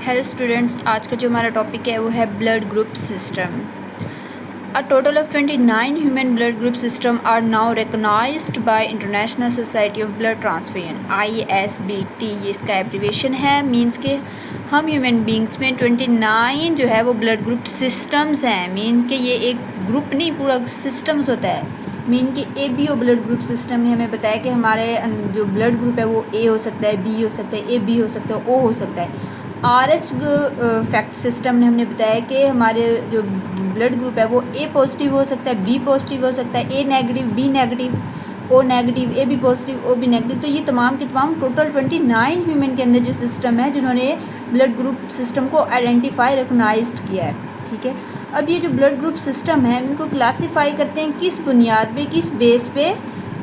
Hello students, आज का जो हमारा टॉपिक है वो है blood group system. A total of 29 human blood group system are now recognized by International Society of Blood Transfusion ISBT, ये इसका एब्रीवेशन है। मींस के हम ह्यूमन बींग्स में 29 जो है वो ब्लड ग्रुप सिस्टम्स हैं। मींस के ये एक ग्रुप नहीं, पूरा सिस्टम्स होता है। मीन कि ABO ब्लड ग्रुप सिस्टम ने हमें बताया कि हमारे जो ब्लड ग्रुप है वो A हो सकता है, B हो सकता है, AB हो सकता है, O हो सकता है। RH फैक्ट सिस्टम ने हमने बताया कि हमारे जो ब्लड ग्रुप है वो A पॉजिटिव हो सकता है, B पॉजिटिव हो सकता है, A negative, B negative, O negative, AB positive, OB negative. तो ये तमाम के तमाम टोटल 29 ह्यूमन के अंदर जो सिस्टम है जिन्होंने ब्लड ग्रुप सिस्टम को आइडेंटिफाई रिकॉग्नाइज्ड किया है। ठीक है, अब ये जो ब्लड ग्रुप सिस्टम है इनको क्लासीफाई करते हैं किस बुनियाद पे, किस बेस पे?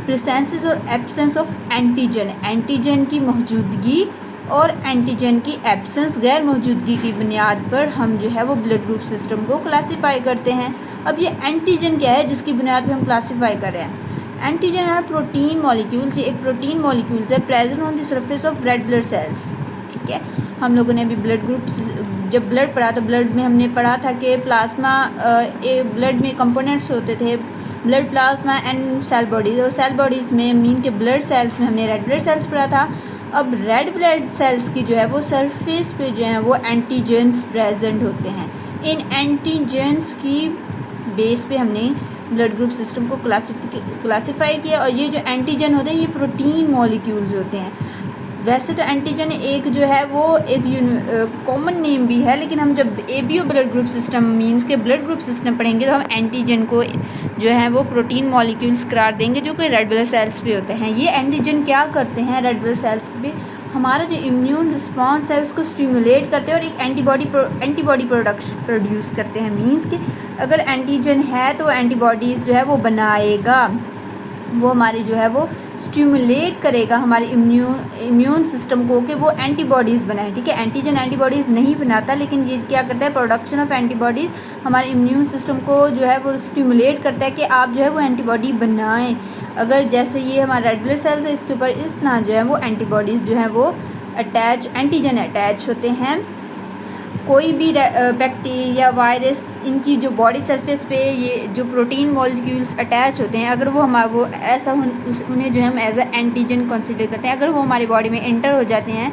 प्रेजेंस और एब्सेंस ऑफ एंटीजन, एंटीजन की मौजूदगी और एंटीजन की एब्सेंस, गैर मौजूदगी की बुनियाद पर हम जो है वो ब्लड ग्रुप सिस्टम को क्लासीफाई करते हैं। अब ये एंटीजन क्या है जिसकी बुनियाद पर हम क्लासीफाई कर रहे हैं? एंटीजन आर प्रोटीन मॉलिक्यूल्स, ये एक प्रोटीन मॉलिक्यूल्स है present on the surface of red blood cells. ठीक है, हम लोगों ने अभी ब्लड ग्रुप जब ब्लड पढ़ा तो ब्लड में हमने पढ़ा था कि प्लाज्मा ब्लड में कंपोनेंट्स होते थे, blood, plasma and cell bodies. और सेल बॉडीज़ में मीन के ब्लड सेल्स में हमने रेड ब्लड सेल्स पढ़ा था। अब रेड ब्लड सेल्स की जो है वो सरफेस पे जो है वो एंटीजेंस प्रेजेंट होते हैं। इन एंटीजेंस की बेस पे हमने ब्लड ग्रुप सिस्टम को क्लासीफाई किया। और ये जो एंटीजन होते हैं ये प्रोटीन मॉलिक्यूल्स होते हैं। वैसे तो एंटीजन एक जो है वो एक कॉमन नेम भी है, लेकिन हम जब ABO blood group system means के ब्लड ग्रुप सिस्टम पढ़ेंगे तो हम एंटीजन को जो है वो प्रोटीन मॉलिक्यूल्स करार देंगे जो कि रेड ब्लड सेल्स पे होते हैं। ये एंटीजन क्या करते हैं? रेड ब्लड सेल्स पे हमारा जो इम्यून रिस्पॉन्स है उसको स्टिमुलेट करते हैं और एक एंटीबॉडी प्रोड्यूस करते हैं। मींस कि अगर एंटीजन है तो एंटीबॉडीज़ जो है वो बनाएगा, वो हमारी जो है वो स्टिमुलेट करेगा हमारे इम्यून सिस्टम को कि वो एंटीबॉडीज़ बनाए। ठीक है, एंटीजन एंटीबॉडीज़ नहीं बनाता, लेकिन ये क्या करता है? प्रोडक्शन ऑफ एंटीबॉडीज़ हमारे इम्यून सिस्टम को जो है वो स्टिमुलेट करता है कि आप जो है वो एंटीबॉडी बनाएं। अगर जैसे ये हमारा रेड ब्लड सेल्स है इसके ऊपर इस तरह जो है वो एंटीबॉडीज़ जो है वो एंटीजन अटैच होते हैं। कोई भी बैक्टीरिया, वायरस, इनकी जो बॉडी सरफेस पे ये जो प्रोटीन मॉलिक्यूल्स अटैच होते हैं, अगर वो वो ऐसा उन्हें जो हम एज अ एंटीजन कंसिडर करते हैं, अगर वो हमारी बॉडी में एंटर हो जाते हैं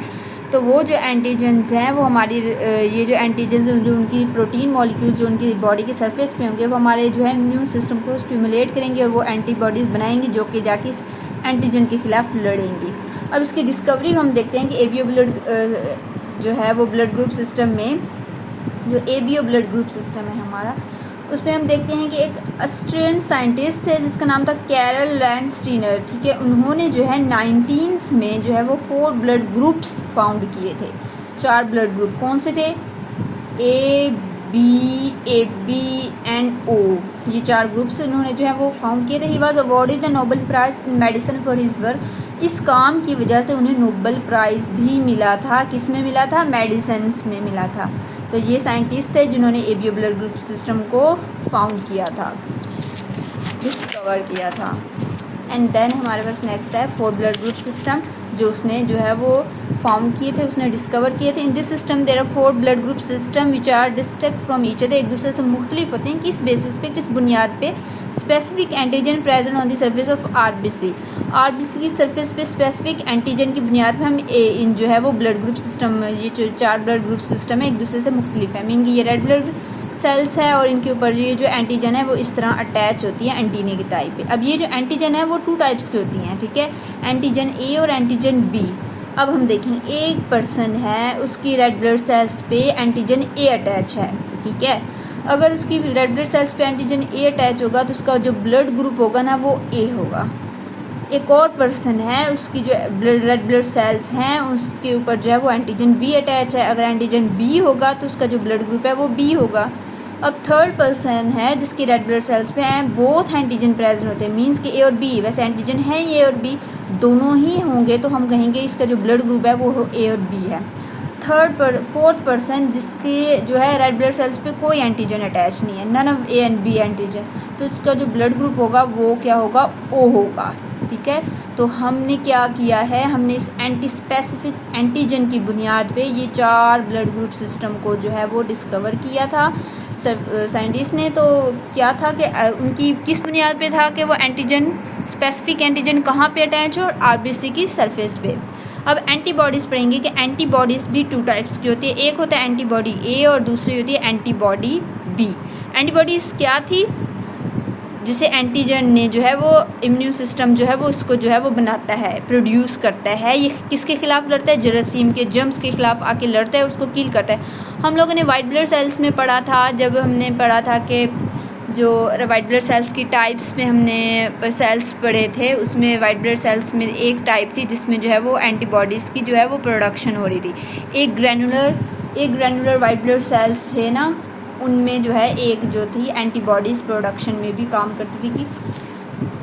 तो वो जो एंटीजन्स हैं वो हमारी ये जो एंटीजन्स जो उनकी प्रोटीन मॉलिक्यूल्स जो उनकी बॉडी के सरफेस पे होंगे वो हमारे जो है इम्यून सिस्टम को स्टिमुलेट करेंगे और वो एंटीबॉडीज़ बनाएंगी जो कि जाके इस एंटीजन के ख़िलाफ़ लड़ेंगी। अब इसकी डिस्कवरी हम देखते हैं कि ABO ब्लड जो है वो ब्लड ग्रुप सिस्टम में जो ABO ब्लड ग्रुप सिस्टम है हमारा, उसमें हम देखते हैं कि एक ऑस्ट्रियन साइंटिस्ट थे जिसका नाम था कैरल लैंडस्टीनर। ठीक है, उन्होंने जो है 19 में जो है वो 4 ब्लड ग्रुप्स फाउंड किए थे। 4 ब्लड ग्रुप कौन से थे? AB, AB एंड O, ये 4 ग्रुप्स उन्होंने जो है वो फाउंड किए थे। He was awarded the Nobel prize in medicine for his work. इस काम की वजह से उन्हें नोबेल प्राइज़ भी मिला था। किस में मिला था? मेडिसिन में मिला था। तो ये साइंटिस्ट थे जिन्होंने ABO ब्लड ग्रुप सिस्टम को फाउंड किया था, डिस्कवर किया था। एंड देन हमारे पास नेक्स्ट है 4 ब्लड ग्रुप सिस्टम जो उसने जो है वो फाउंड किए थे, उसने डिस्कवर किए थे। In this system there are 4 blood group system which are distinct from each other, एक दूसरे से मुख्तलिफ होते हैं। किस बेसिस पे, किस बुनियाद पे? Specific antigen present on the surface of RBC की सरफेस पे स्पेसिफिक एंटीजन की बुनियाद पर हम इन जो है वो ब्लड ग्रुप सिस्टम, ये जो 4 ब्लड ग्रुप सिस्टम है एक दूसरे से मुख्तलिफ है। मीन कि ये रेड ब्लड सेल्स है और इनके ऊपर ये जो एंटीजन है वो इस तरह अटैच होती है एंटीने की टाइप पे। अब ये जो एंटीजन है वो 2 टाइप्स की होती हैं। ठीक है, एंटीजन A और एंटीजन B। अब हम देखेंगे एक पर्सन है, उसकी रेड ब्लड सेल्स पे एंटीजन A अटैच है। ठीक है, अगर उसकी रेड ब्लड सेल्स पे एंटीजन A अटैच होगा तो उसका जो ब्लड ग्रुप होगा ना वो A होगा। एक और पर्सन है, उसकी जो रेड ब्लड सेल्स हैं उसके ऊपर जो है वो एंटीजन B अटैच है। अगर एंटीजन B होगा तो उसका जो ब्लड ग्रुप है वो B होगा। अब थर्ड पर्सन है जिसकी रेड ब्लड सेल्स पे हैं बोथ एंटीजन प्रेजेंट होते हैं। मींस कि A और B, वैसे एंटीजन है A और B दोनों ही होंगे तो हम कहेंगे इसका जो ब्लड ग्रुप है वो A और B है। फोर्थ पर्सन जिसके जो है रेड ब्लड सेल्स पे कोई एंटीजन अटैच नहीं है, none of A and B antigen, तो इसका जो ब्लड ग्रुप होगा वो क्या होगा? O होगा। ठीक है। तो हमने क्या किया है, हमने इस एंटी स्पेसिफिक एंटीजन की बुनियाद पे ये 4 ब्लड ग्रुप सिस्टम को जो है वो डिस्कवर किया था साइंटिस्ट ने। तो क्या था कि उनकी किस बुनियाद पे था कि वो एंटीजन स्पेसिफिक एंटीजन कहाँ पे अटैच हो, और आरबीसी की सरफेस पे। अब एंटीबॉडीज़ पढ़ेंगे कि एंटीबॉडीज़ भी 2 टाइप्स की होती है, एक होता है एंटीबॉडी ए और दूसरी होती है एंटीबॉडी बी। एंटीबॉडीज़ क्या थी, जिसे एंटीजन ने जो है वो इम्यून सिस्टम जो है वो उसको जो है वो बनाता है, प्रोड्यूस करता है। ये किसके खिलाफ लड़ता है, जरासीम के जर्म्स के खिलाफ आके लड़ता है, उसको किल करता है। हम लोगों ने वाइट ब्लड सेल्स में पढ़ा था, जब हमने पढ़ा था कि जो वाइट ब्लड सेल्स की टाइप्स में हमने सेल्स पढ़े थे, उसमें वाइट ब्लड सेल्स में एक टाइप थी जिसमें जो है वो एंटीबॉडीज़ की जो है वो प्रोडक्शन हो रही थी। एक ग्रैनुलर वाइट ब्लड सेल्स थे ना, उनमें जो है एक जो थी एंटीबॉडीज़ प्रोडक्शन में भी काम करती थी।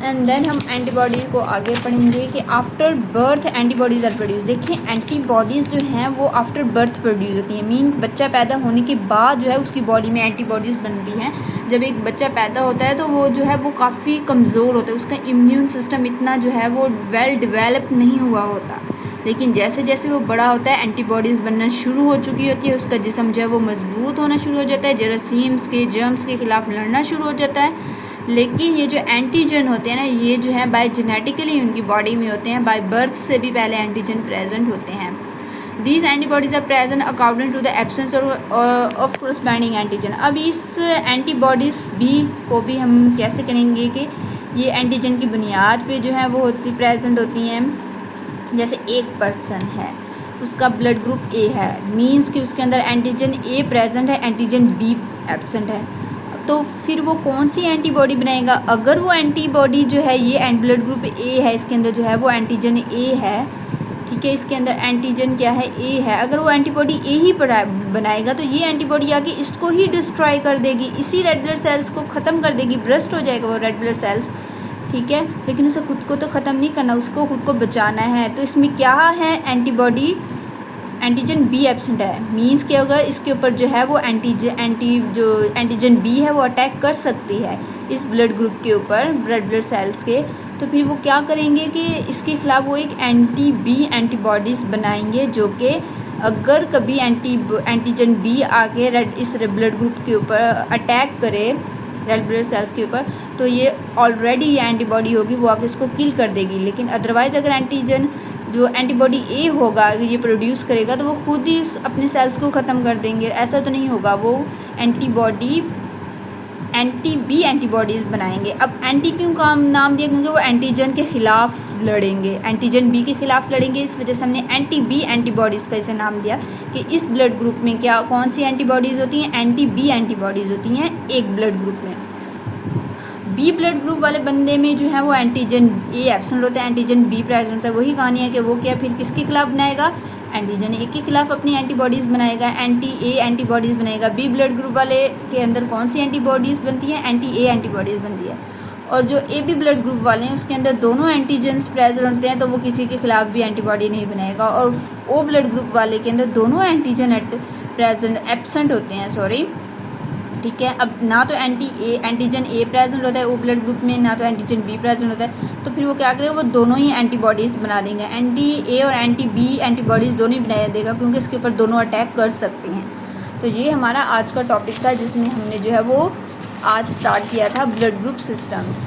एंड देन हम एंटीबॉडी को आगे पढ़ेंगे कि after birth antibodies are produce. देखिए एंटीबॉडीज़ जो हैं वो आफ्टर बर्थ प्रोड्यूस होती हैं, मीन बच्चा पैदा होने के बाद जो है उसकी बॉडी में एंटीबॉडीज़ बनती हैं। जब एक बच्चा पैदा होता है तो वो जो है वो काफ़ी कमज़ोर होता है, उसका इम्यून सिस्टम इतना जो है वो वेल डेवलप नहीं हुआ होता। लेकिन जैसे जैसे वो बड़ा होता है एंटीबॉडीज़ बनना शुरू हो चुकी होती है, उसका जिस्म जो है वो मजबूत होना शुरू हो जाता है, जरासीम्स के जर्म्स के ख़िलाफ़ लड़ना शुरू हो जाता है। लेकिन ये जो एंटीजन होते हैं ना, ये जो है बाय जेनेटिकली उनकी बॉडी में होते हैं, बाय बर्थ से भी पहले एंटीजन प्रेजेंट होते हैं। These antibodies are present according to the absence of corresponding antigen. अब इस एंटीबॉडीज़ बी को भी हम कैसे करेंगे कि ये एंटीजन की बुनियाद पे जो है वो होती प्रेजेंट होती हैं। जैसे एक पर्सन है, उसका ब्लड ग्रुप ए है, मींस कि उसके अंदर एंटीजन ए प्रेजेंट है, एंटीजन बी एब्सेंट है। तो फिर वो कौन सी एंटीबॉडी बनाएगा, अगर वो एंटीबॉडी जो है ये ब्लड ग्रुप ए है, इसके अंदर जो है वो एंटीजन ए है, ठीक है, इसके अंदर एंटीजन क्या है, ए है। अगर वो एंटीबॉडी ए ही बनाएगा तो ये एंटीबॉडी आके इसको ही डिस्ट्रॉय कर देगी, इसी रेड ब्लड सेल्स को ख़त्म कर देगी, ब्रस्ट हो जाएगा वो रेड ब्लड सेल्स, ठीक है। लेकिन उसे खुद को तो ख़त्म नहीं करना, उसको खुद को बचाना है। तो इसमें क्या है, एंटीजन बी एब्सेंट है, मींस कि अगर इसके ऊपर जो है वो एंटीजन बी है वो अटैक कर सकती है इस ब्लड ग्रुप के ऊपर, रेड ब्लड सेल्स के। तो फिर वो क्या करेंगे कि इसके खिलाफ वो एक एंटी बी एंटीबॉडीज़ बनाएंगे, जो कि अगर कभी एंटीजन बी आके इस ब्लड ग्रुप के ऊपर अटैक करे, रेड ब्लड सेल्स के ऊपर, तो ये ऑलरेडी ये एंटीबॉडी होगी, वो आके इसको किल कर देगी। लेकिन अदरवाइज़ अगर जो एंटीबॉडी ए होगा ये प्रोड्यूस करेगा तो वो खुद ही अपने सेल्स को ख़त्म कर देंगे, ऐसा तो नहीं होगा। वो एंटी बी एंटीबॉडीज़ बनाएंगे। अब एंटी क्यों का नाम दिया, क्योंकि वो एंटीजन के ख़िलाफ़ लड़ेंगे, एंटीजन बी के ख़िलाफ़ लड़ेंगे, इस वजह से हमने एंटी बी एंटीबॉडीज़ का इसे नाम दिया कि इस ब्लड ग्रुप में क्या कौन सी एंटीबॉडीज़ होती हैं, एंटी बी एंटीबॉडीज़ होती हैं एक ब्लड ग्रुप में। बी ब्लड ग्रुप वाले बंदे में जो है वो एंटीजन ए एब्सेंट होता है, एंटीजन बी प्रेजेंट होता है। वही कहानी है कि वो क्या फिर किसके खिलाफ बनाएगा, एंटीजन ए के खिलाफ अपनी एंटीबॉडीज़ बनाएगा, एंटी ए एंटीबॉडीज़ बनाएगा। बी ब्लड ग्रुप वाले के अंदर कौन सी एंटीबॉडीज़ बनती हैं, एंटी ए एंटीबॉडीज़ बनती है। और जो ए बी ब्लड ग्रुप वाले हैं उसके अंदर दोनों एंटीजन्स प्रेजेंट होते हैं, तो वो किसी के खिलाफ भी एंटीबॉडी नहीं बनाएगा। और ओ ब्लड ग्रुप वाले के अंदर दोनों एंटीजन एब्सेंट होते हैं, सॉरी, ठीक है। अब ना तो एंटीजन ए प्रेजेंट होता है ओ ब्लड ग्रुप में, ना तो एंटीजन बी प्रेजेंट होता है, तो फिर वो क्या करेगा, वो दोनों ही एंटीबॉडीज़ बना देंगे। एंटी ए और एंटी बी एंटीबॉडीज़ दोनों ही बना देगा, क्योंकि इसके ऊपर दोनों अटैक कर सकती हैं। तो ये हमारा आज का टॉपिक था, जिसमें हमने जो है वो आज स्टार्ट किया था ब्लड ग्रुप सिस्टम्स।